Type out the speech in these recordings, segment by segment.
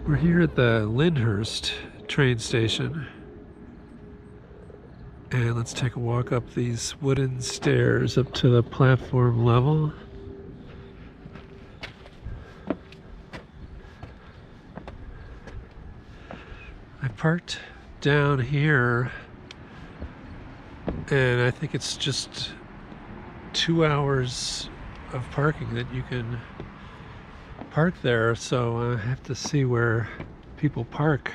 We're here at the Lindhurst train station, and let's take a walk up these wooden stairs up to the platform level. I parked down here, and I think it's just 2 hours of parking that you can park there, so I have to see where people park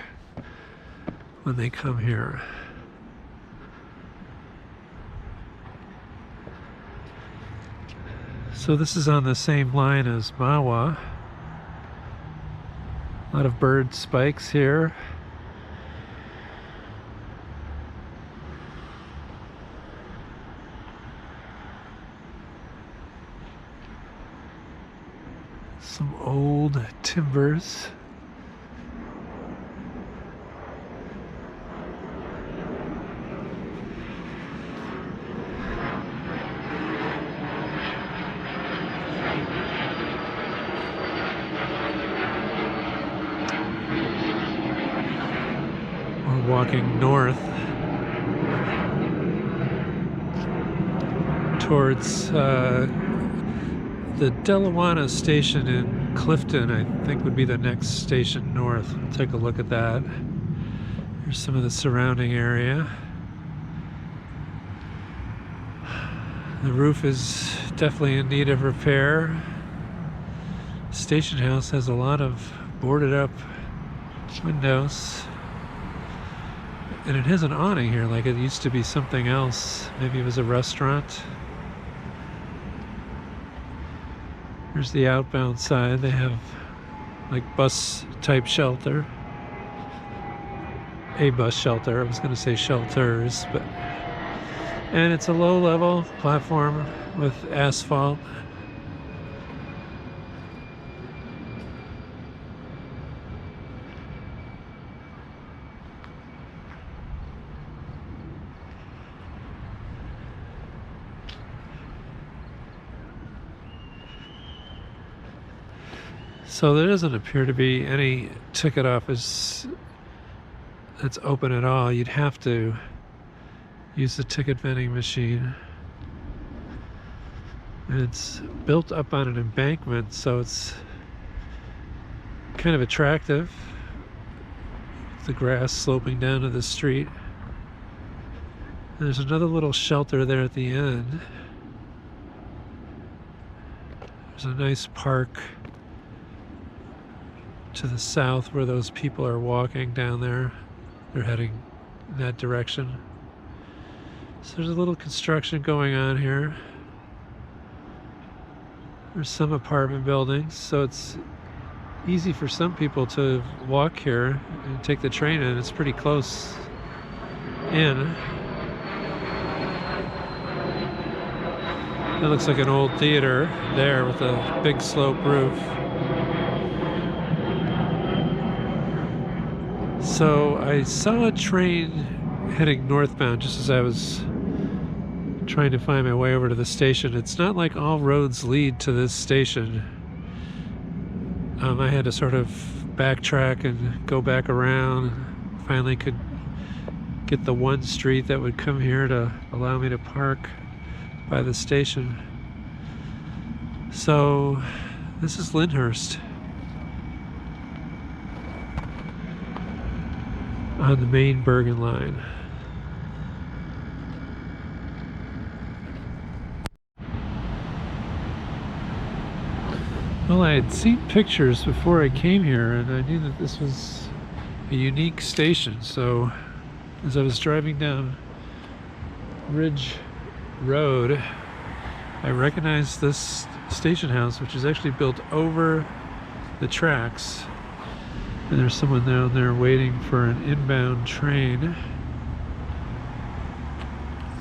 when they come here. So this is on the same line as Mawa. A lot of bird spikes here. Some old timbers. We're walking north towards the Delawana station in Clifton, I think, would be the next station north. We'll take a look at that. Here's some of the surrounding area. The roof is definitely in need of repair. Station house has a lot of boarded up windows. And it has an awning here like it used to be something else. Maybe it was a restaurant. Here's the outbound side. They have like bus type shelter. A bus shelter. I was going to say shelters, but. And it's a low level platform with asphalt. So there doesn't appear to be any ticket office that's open at all. You'd have to use the ticket vending machine. And it's built up on an embankment, so it's kind of attractive. The grass sloping down to the street. And there's another little shelter there at the end. There's a nice park to the south where those people are walking down there. They're heading in that direction. So there's a little construction going on here. There's some apartment buildings, so it's easy for some people to walk here and take the train in. It's pretty close in. That looks like an old theater there with a big slope roof. So I saw a train heading northbound just as I was trying to find my way over to the station. It's not like all roads lead to this station. I had to sort of backtrack and go back around. Finally could get the one street that would come here to allow me to park by the station. So this is Lindhurst on the Main-Bergen Line. Well, I had seen pictures before I came here, and I knew that this was a unique station. So as I was driving down Ridge Road, I recognized this station house, which is actually built over the tracks. And there's someone down there waiting for an inbound train.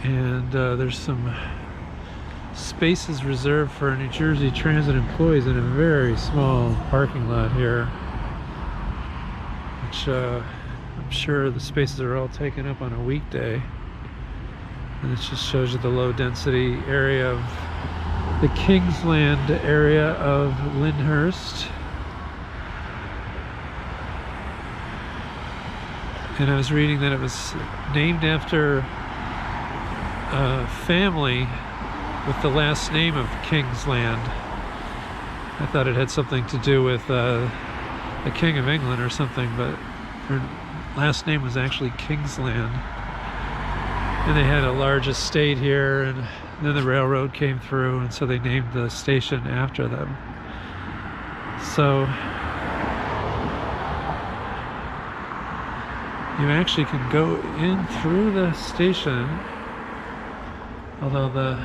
And there's some spaces reserved for New Jersey Transit employees in a very small parking lot here, which I'm sure the spaces are all taken up on a weekday. And it just shows you the low density area of the Kingsland area of Lyndhurst. And I was reading that it was named after a family with the last name of Kingsland. I thought it had something to do with the King of England or something, but her last name was actually Kingsland. And they had a large estate here, and then the railroad came through, and so they named the station after them. So you actually can go in through the station, although the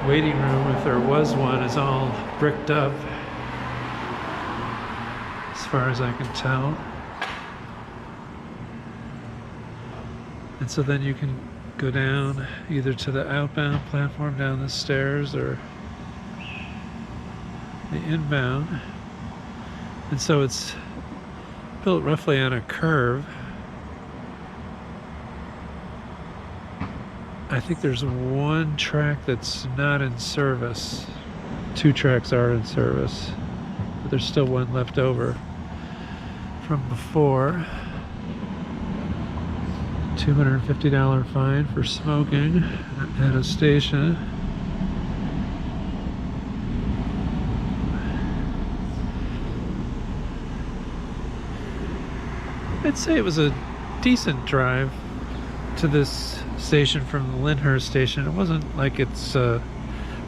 waiting room, if there was one, is all bricked up as far as I can tell. And so then you can go down either to the outbound platform down the stairs or the inbound. And so it's built roughly on a curve. I think there's one track that's not in service. 2 tracks are in service, but there's still one left over from before. $250 fine for smoking at a station. I'd say it was a decent drive to this station from the Lindhurst station. It wasn't like it's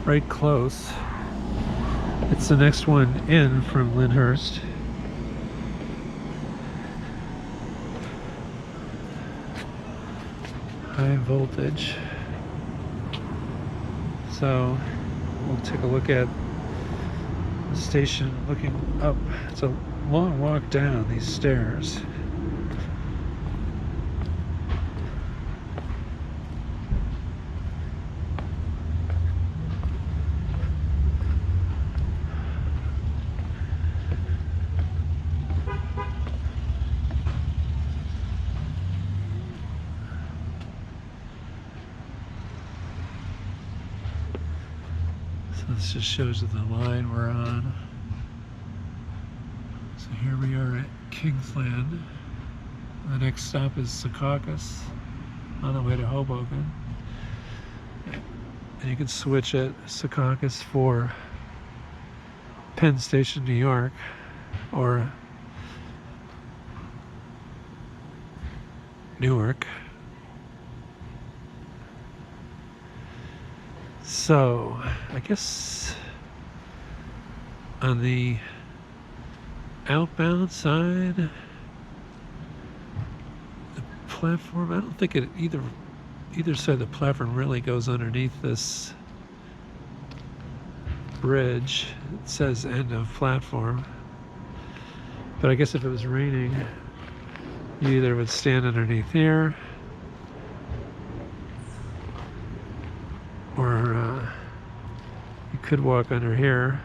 right close. It's the next one in from Lindhurst. High voltage. So we'll take a look at the station looking up. It's a long walk down these stairs. This just shows you the line we're on. So here we are at Kingsland. The next stop is Secaucus on the way to Hoboken. And you can switch at Secaucus for Penn Station, New York, or Newark. So, I guess on the outbound side, the platform, I don't think it either side of the platform really goes underneath this bridge. It says end of platform. But I guess if it was raining, you either would stand underneath here, or you could walk under here,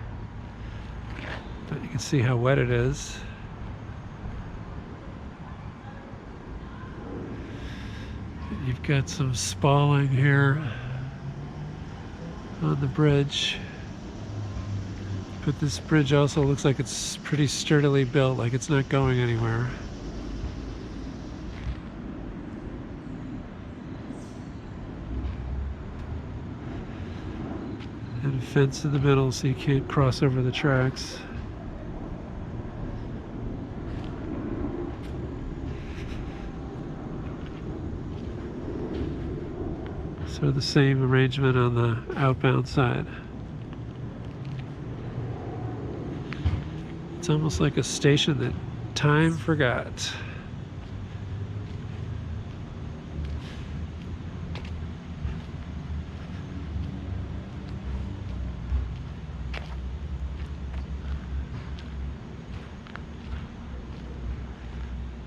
but you can see how wet it is. You've got some spalling here on the bridge, but this bridge also looks like it's pretty sturdily built, like it's not going anywhere. And a fence in the middle so you can't cross over the tracks. So the same arrangement on the outbound side. It's almost like a station that time forgot.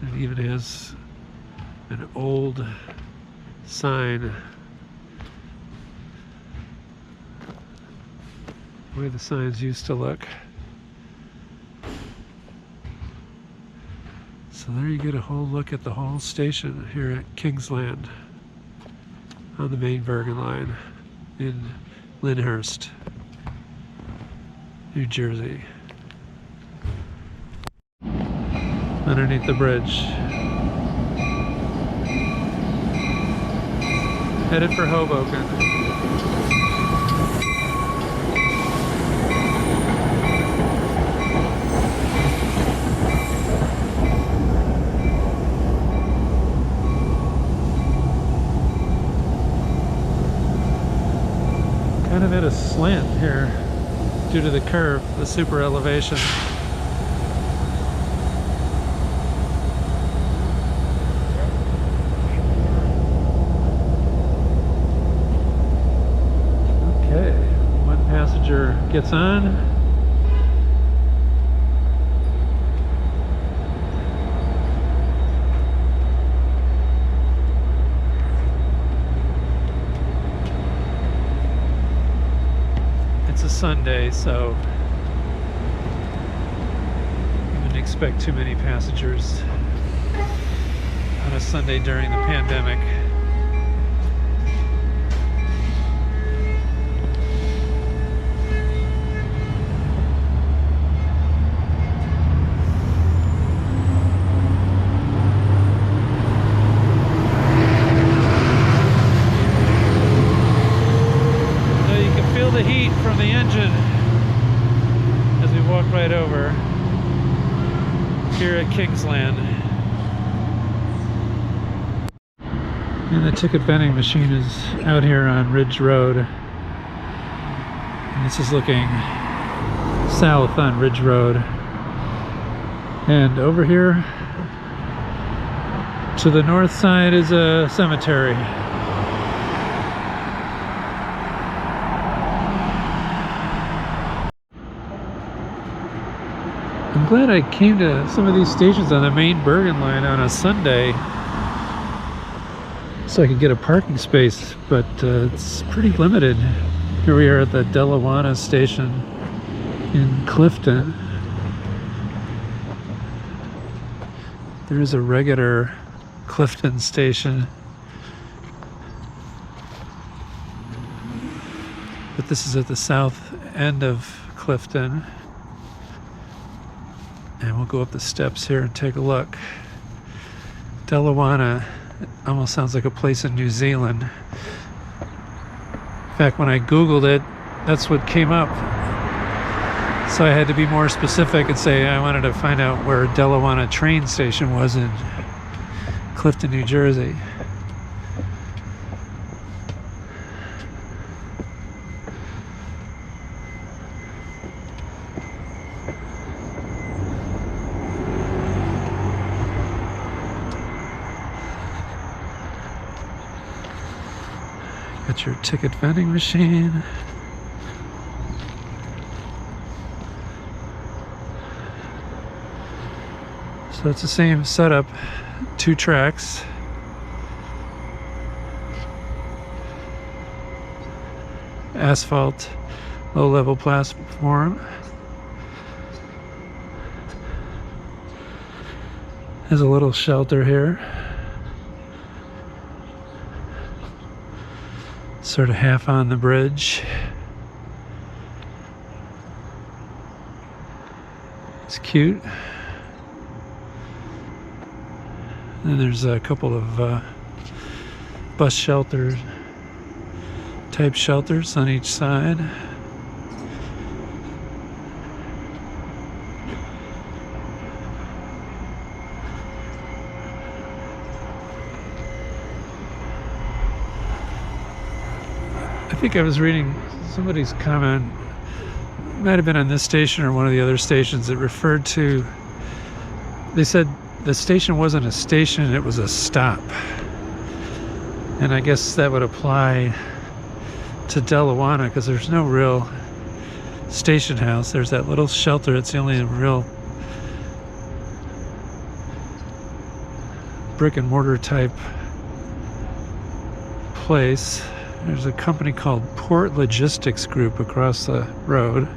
It even has an old sign, the way the signs used to look. So there you get a whole look at the whole station here at Kingsland on the Main-Bergen Line in Lyndhurst, New Jersey. Underneath the bridge. Headed for Hoboken. Kind of at a slant here due to the curve, the super elevation. Okay, one passenger gets on. It's a Sunday, so you wouldn't expect too many passengers on a Sunday during the pandemic. The heat from the engine as we walk right over here at Kingsland. And the ticket vending machine is out here on Ridge Road. And this is looking south on Ridge Road. And over here to the north side is a cemetery. I'm glad I came to some of these stations on the Main-Bergen Line on a Sunday so I could get a parking space, but it's pretty limited. Here we are at the Delawana station in Clifton. There is a regular Clifton station, but this is at the south end of Clifton. And we'll go up the steps here and take a look. Delawana almost sounds like a place in New Zealand. In fact, when I Googled it, that's what came up. So I had to be more specific and say I wanted to find out where Delawana train station was in Clifton, New Jersey. Got your ticket vending machine. So it's the same setup, 2 tracks. Asphalt, low-level platform. There's a little shelter here. Sort of half on the bridge. It's cute. And there's a couple of bus shelters, type shelters on each side. I think I was reading somebody's comment, might have been on this station or one of the other stations, that referred to, they said the station wasn't a station, it was a stop. And I guess that would apply to Delawana because there's no real station house. There's that little shelter, it's the only real brick and mortar type place. There's a company called Port Logistics Group across the road.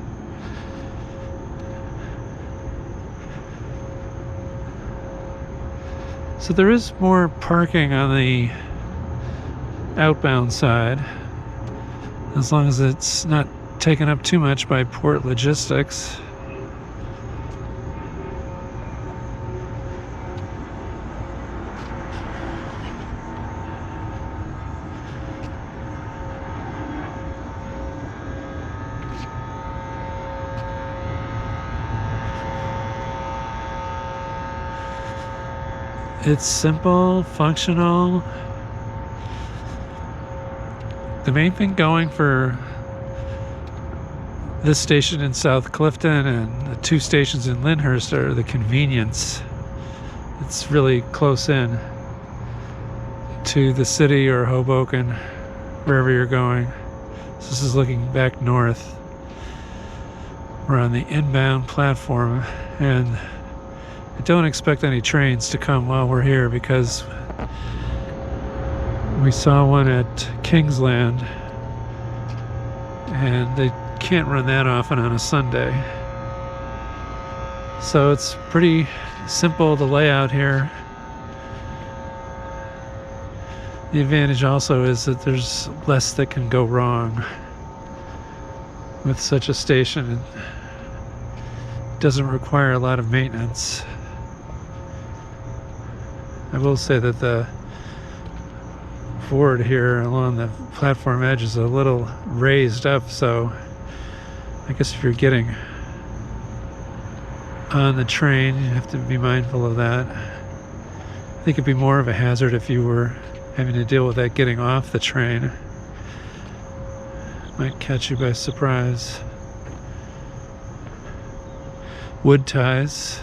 So there is more parking on the outbound side, as long as it's not taken up too much by Port Logistics. It's simple, functional. The main thing going for this station in South Clifton and the 2 stations in Lindhurst are the convenience. It's really close in to the city or Hoboken, wherever you're going. So this is looking back north. We're on the inbound platform, and I don't expect any trains to come while we're here because we saw one at Kingsland, and they can't run that often on a Sunday. So it's pretty simple, the layout here. The advantage also is that there's less that can go wrong with such a station. It doesn't require a lot of maintenance. I will say that the board here along the platform edge is a little raised up, so I guess if you're getting on the train, you have to be mindful of that. I think it'd be more of a hazard if you were having to deal with that getting off the train. Might catch you by surprise. Wood ties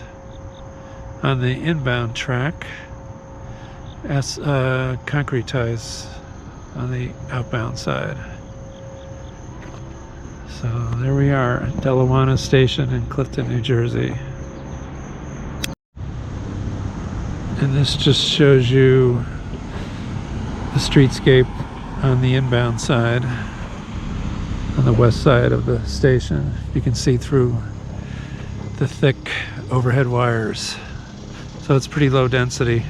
on the inbound track, as concrete ties on the outbound side. So there we are at Delawana Station in Clifton, New Jersey. And this just shows you the streetscape on the inbound side, on the west side of the station. You can see through the thick overhead wires. So it's pretty low density.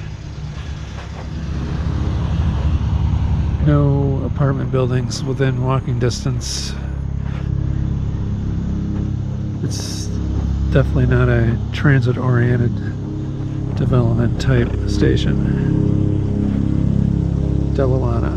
No apartment buildings within walking distance. It's definitely not a transit-oriented development type station. Delawana.